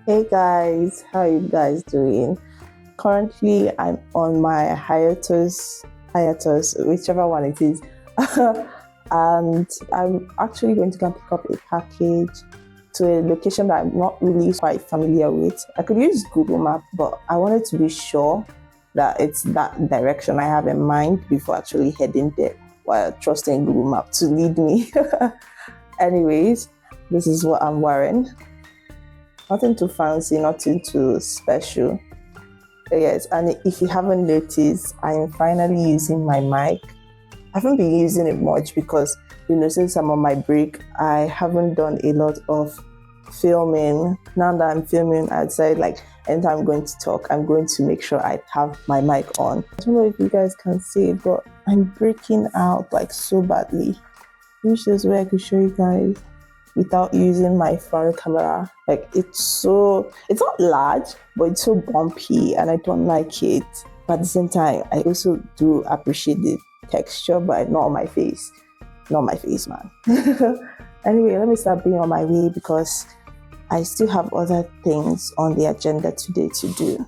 Hey guys, how are you guys doing? Currently, I'm on my hiatus, whichever one it is. And I'm actually going to go and pick up a package to a location that I'm not really quite familiar with. I could use Google Map, but I wanted to be sure that it's that direction I have in mind before actually heading there while trusting Google Map to lead me. Anyways, this is what I'm wearing. Nothing too fancy, nothing too special. Yes, and if you haven't noticed, I am finally using my mic. I haven't been using it much because, since I'm on my break, I haven't done a lot of filming. Now that I'm filming, I'd say like anytime I'm going to talk, I'm going to make sure I have my mic on. I don't know if you guys can see it, but I'm breaking out like so badly. Which is where I could show you guys without using my front camera. Like it's not large, but it's so bumpy and I don't like it. But at the same time, I also do appreciate the texture, but not on my face. Not my face, man. Anyway, let me start being on my way because I still have other things on the agenda today to do.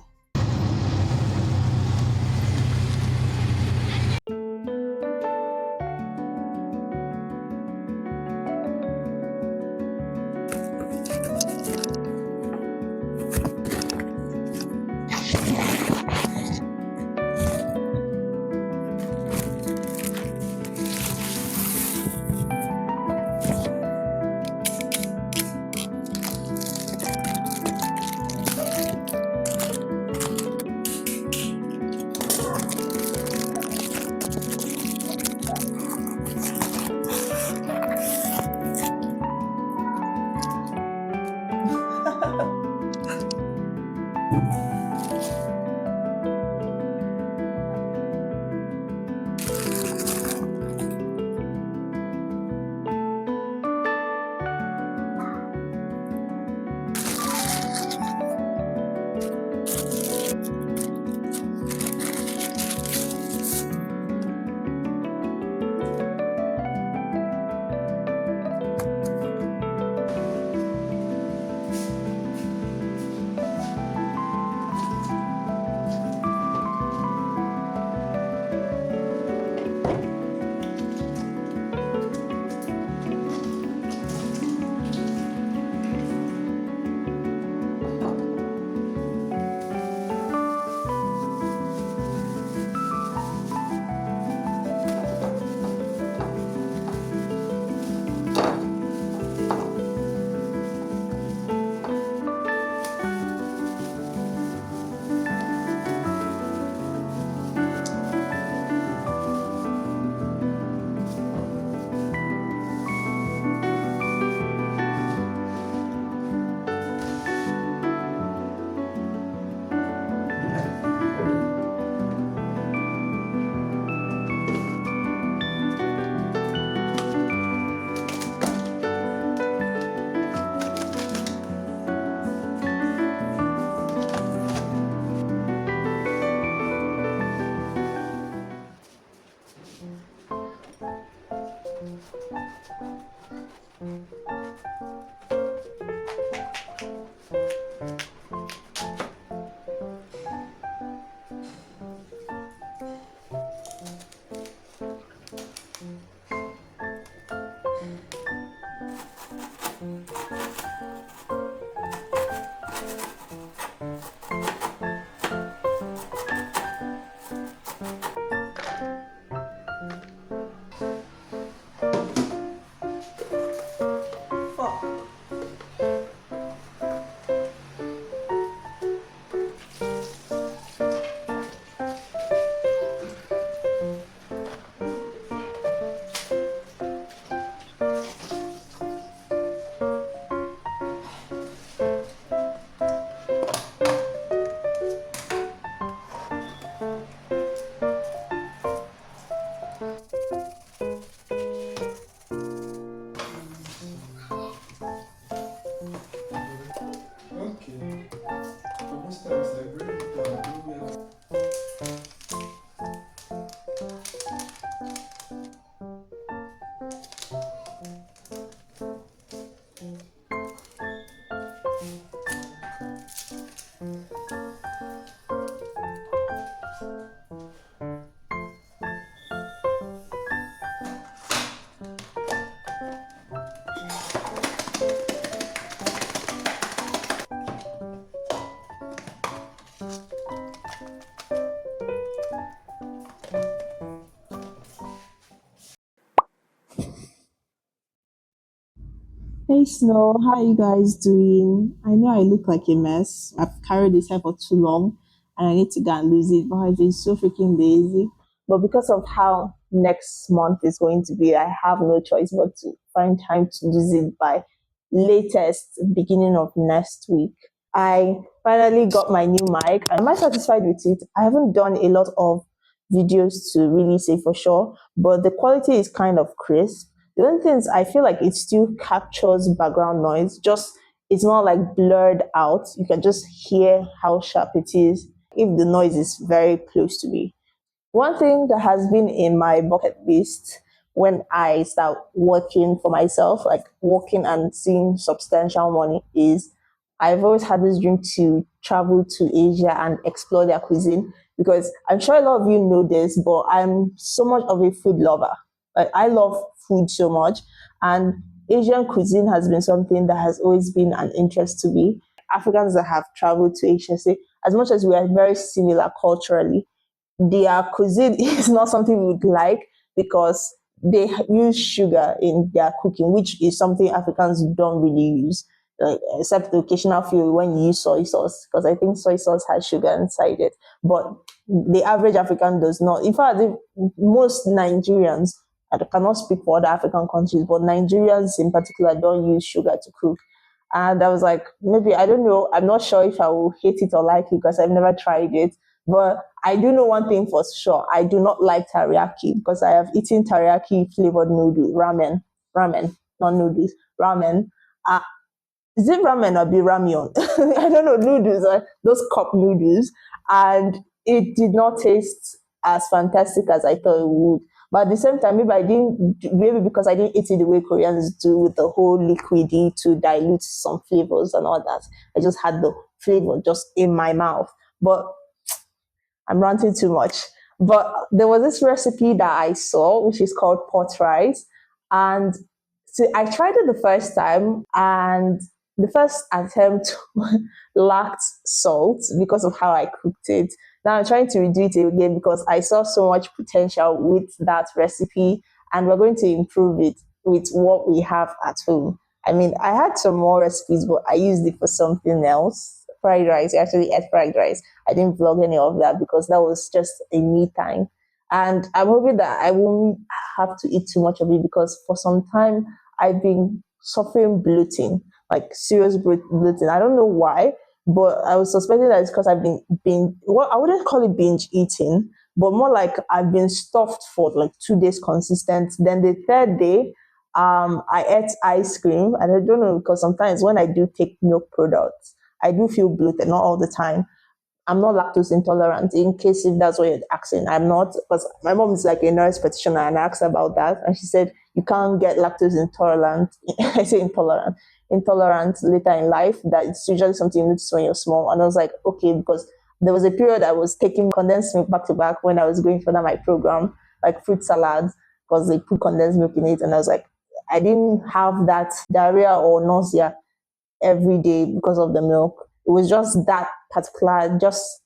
Hey Snow, how are you guys doing? I know I look like a mess. I've carried this hair for too long and I need to go and lose it, but I've been so freaking lazy. But because of how next month is going to be, I have no choice but to find time to lose it by latest beginning of next week. I finally got my new mic. Am I satisfied with it? I haven't done a lot of videos to really say for sure, but the quality is kind of crisp. The only thing is I feel like it still captures background noise, just it's not like blurred out. You can just hear how sharp it is if the noise is very close to me. One thing that has been in my bucket list when I start working for myself, like working and seeing substantial money, is I've always had this dream to travel to Asia and explore their cuisine because I'm sure a lot of you know this, but I'm so much of a food lover. Like I love food so much, and Asian cuisine has been something that has always been an interest to me. Africans that have traveled to Asia say, as much as we are very similar culturally, their cuisine is not something we would like because they use sugar in their cooking, which is something Africans don't really use, except the occasional few when you use soy sauce, because I think soy sauce has sugar inside it. But the average African does not. In fact, most Nigerians, I cannot speak for other African countries, but Nigerians in particular don't use sugar to cook. And I was like, maybe, I don't know, I'm not sure if I will hate it or like it because I've never tried it. But I do know one thing for sure. I do not like teriyaki because I have eaten teriyaki flavored noodle, ramen, not noodles, ramen. Uh, is it ramen or be ramyeon? I don't know, noodles, those cup noodles. And it did not taste as fantastic as I thought it would. But at the same time, maybe because I didn't eat it the way Koreans do with the whole liquidy to dilute some flavors and all that. I just had the flavor just in my mouth. But I'm ranting too much. But there was this recipe that I saw, which is called pot rice. And so I tried it the first time, and the first attempt lacked salt because of how I cooked it. Now I'm trying to redo it again because I saw so much potential with that recipe, and we're going to improve it with what we have at home. I mean, I had some more recipes, but I used it for something else. Fried rice. I actually ate fried rice. I didn't vlog any of that because that was just a me time. And I'm hoping that I won't have to eat too much of it because for some time I've been suffering bloating, like serious bloating. I don't know why, but I was suspecting that it's because I've been well, I wouldn't call it binge eating, but more like I've been stuffed for like 2 days consistent. Then the third day, I ate ice cream, and I don't know because sometimes when I do take milk products, I do feel bloated, not all the time. I'm not lactose intolerant, in case if that's what you're asking. I'm not, because my mom is like a nurse practitioner and I asked about that. And she said, you can't get lactose intolerant. I say intolerant later in life, that it's usually something you notice when you're small. And I was like, okay, because there was a period I was taking condensed milk back to back when I was going for that my program, like fruit salads, because they put condensed milk in it. And I was like, I didn't have that diarrhea or nausea every day because of the milk. It was just that particular, just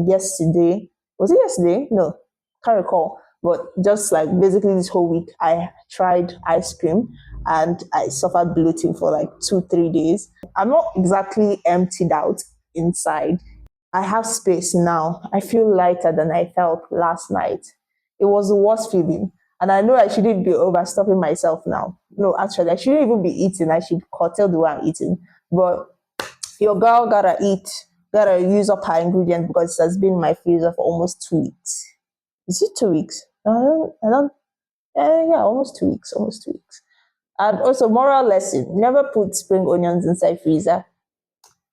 yesterday. Was it yesterday? No, can't recall. But just like basically this whole week, I tried ice cream and I suffered bloating for like 2, 3 days. I'm not exactly emptied out inside. I have space now. I feel lighter than I felt last night. It was the worst feeling. And I know I shouldn't be overstuffing myself now. No, actually, I shouldn't even be eating. I should curtail the way I'm eating. But your girl gotta eat, gotta use up her ingredients because it has been in my freezer for almost 2 weeks. Is it 2 weeks? I don't, yeah, almost 2 weeks, almost 2 weeks. And also, moral lesson, never put spring onions inside freezer.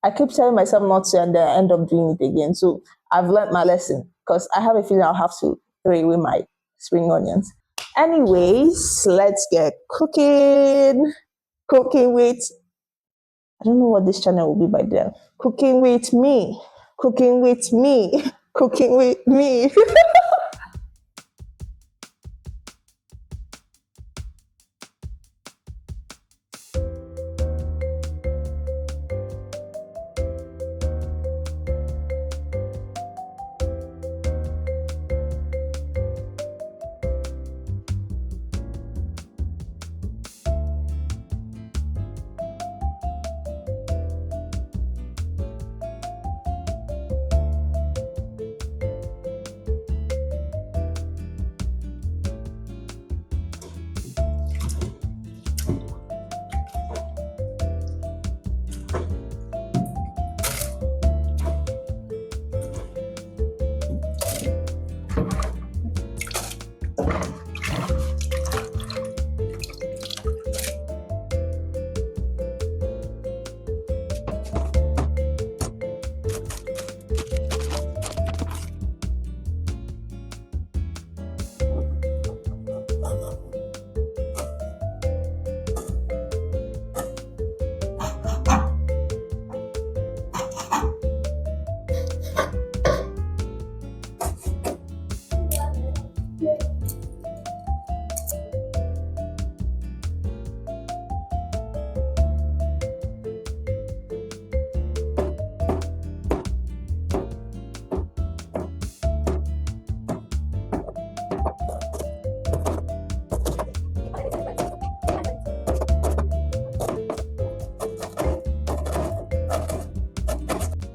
I keep telling myself not to, and then I end up doing it again. So I've learned my lesson because I have a feeling I'll have to throw away my spring onions. Anyways, let's get cooking. Cooking with, I don't know what this channel will be by then. Cooking with me. Cooking with me. Cooking with me.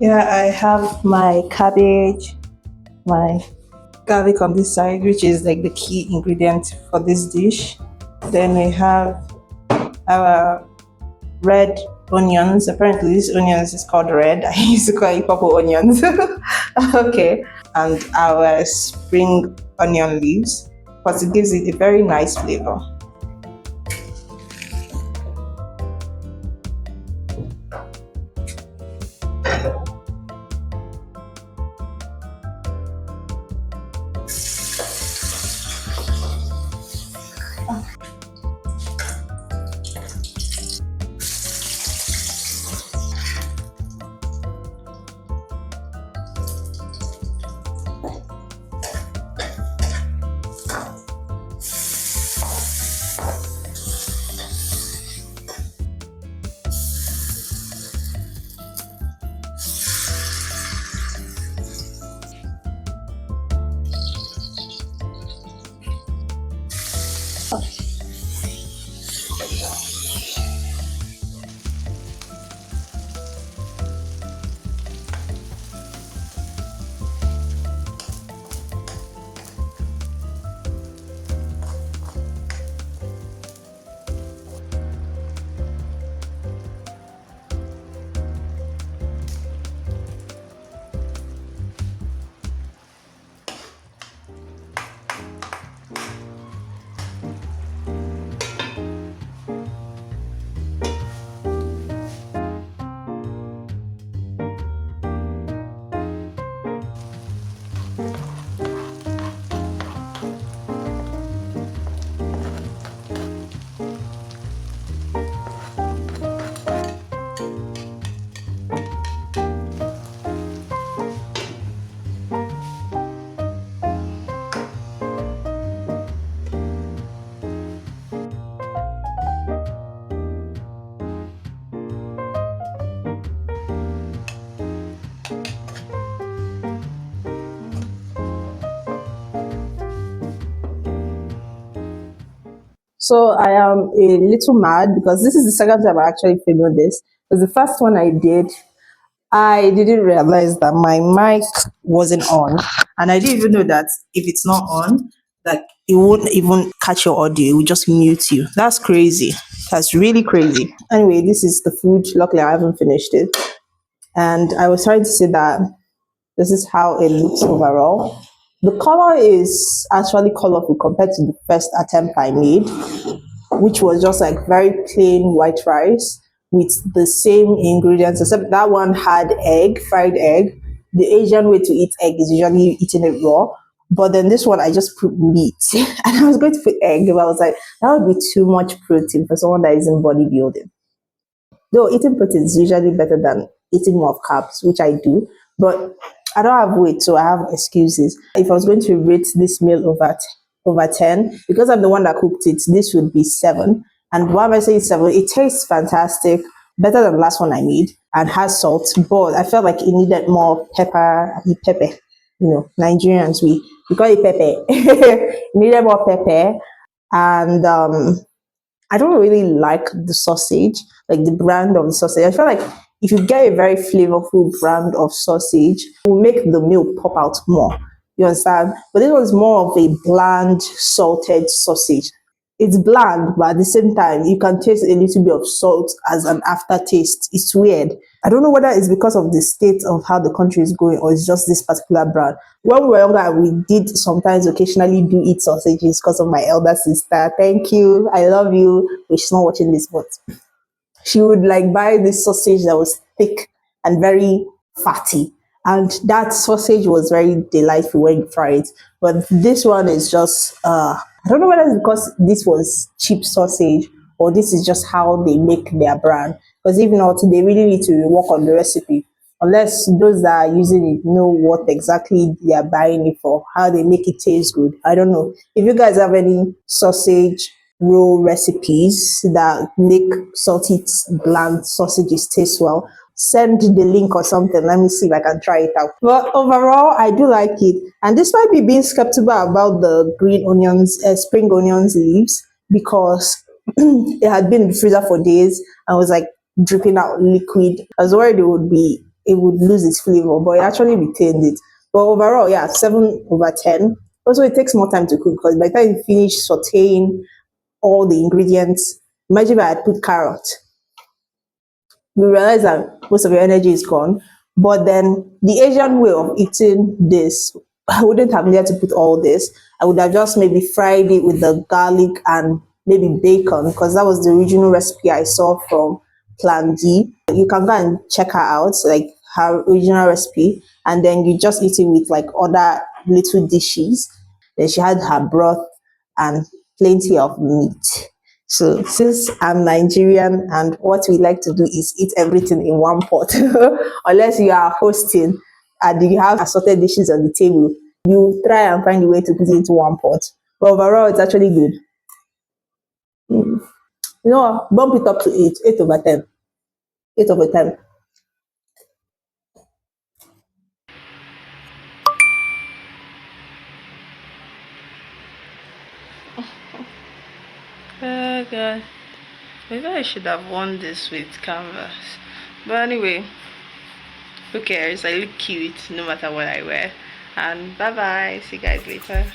Yeah, I have my cabbage, my garlic on this side, which is like the key ingredient for this dish. Then we have our red onions. Apparently, this onions is called red. I used to call it purple onions. Okay. And our spring onion leaves, because it gives it a very nice flavor. So I am a little mad because this is the second time I actually filmed this. Because the first one I did, I didn't realize that my mic wasn't on, and I didn't even know that if it's not on, like it won't even catch your audio; it will just mute you. That's crazy. That's really crazy. Anyway, this is the food. Luckily, I haven't finished it, and I was trying to say that this is how it looks overall. The color is actually colorful compared to the first attempt I made, which was just like very plain white rice with the same ingredients, except that one had egg, fried egg. The Asian way to eat egg is usually eating it raw. But then this one, I just put meat. And I was going to put egg, but I was like, that would be too much protein for someone that isn't bodybuilding. Though eating protein is usually better than eating more of carbs, which I do, but I don't have weight, so I have excuses. If I was going to rate this meal over 10, because I'm the one that cooked it, this would be 7. And why am I saying 7? It tastes fantastic, better than the last one I made, and has salt, but I felt like it needed more pepper. You know, Nigerians, we call it pepper. It needed more pepper, and I don't really like the sausage, like the brand of the sausage. I feel like if you get a very flavorful brand of sausage, it will make the meal pop out more. You understand? But this one's more of a bland, salted sausage. It's bland, but at the same time, you can taste a little bit of salt as an aftertaste. It's weird. I don't know whether it's because of the state of how the country is going or it's just this particular brand. When we were younger, we did sometimes occasionally do eat sausages because of my elder sister. Thank you. I love you. But she's not watching this, but she would like buy this sausage that was thick and very fatty. And that sausage was very delightful when you fry it. But this one is just, I don't know whether it's because this was cheap sausage or this is just how they make their brand. Because if not, they really need to work on the recipe. Unless those that are using it know what exactly they are buying it for, how they make it taste good. I don't know. If you guys have any sausage roll recipes that make salty bland sausages taste well, send the link or something. Let me see if I can try it out. But overall, I do like it. And despite me being skeptical about the green onions, spring onions leaves, because it had been in the freezer for days and was like dripping out liquid, I was worried it would be it would lose its flavor, but it actually retained it. But overall, yeah, 7/10. Also, it takes more time to cook because by the time you finish sauteing all the ingredients, imagine if I had put carrot, you realize that most of your energy is gone. But then the Asian way of eating this, I wouldn't have needed to put all this. I would have just maybe fried it with the garlic and maybe bacon because that was the original recipe I saw from Plan D. You can go and check her out, like her original recipe, and then you just eat it with like other little dishes. Then she had her broth and plenty of meat. So since I'm Nigerian and what we like to do is eat everything in one pot, unless you are hosting and you have assorted dishes on the table, you try and find a way to put it into one pot. But overall, it's actually good. You know what? Bump it up to 8, 8/10, 8/10. Oh god. Maybe I should have won this with canvas. But anyway, who cares? I look cute no matter what I wear. And bye bye. See you guys later.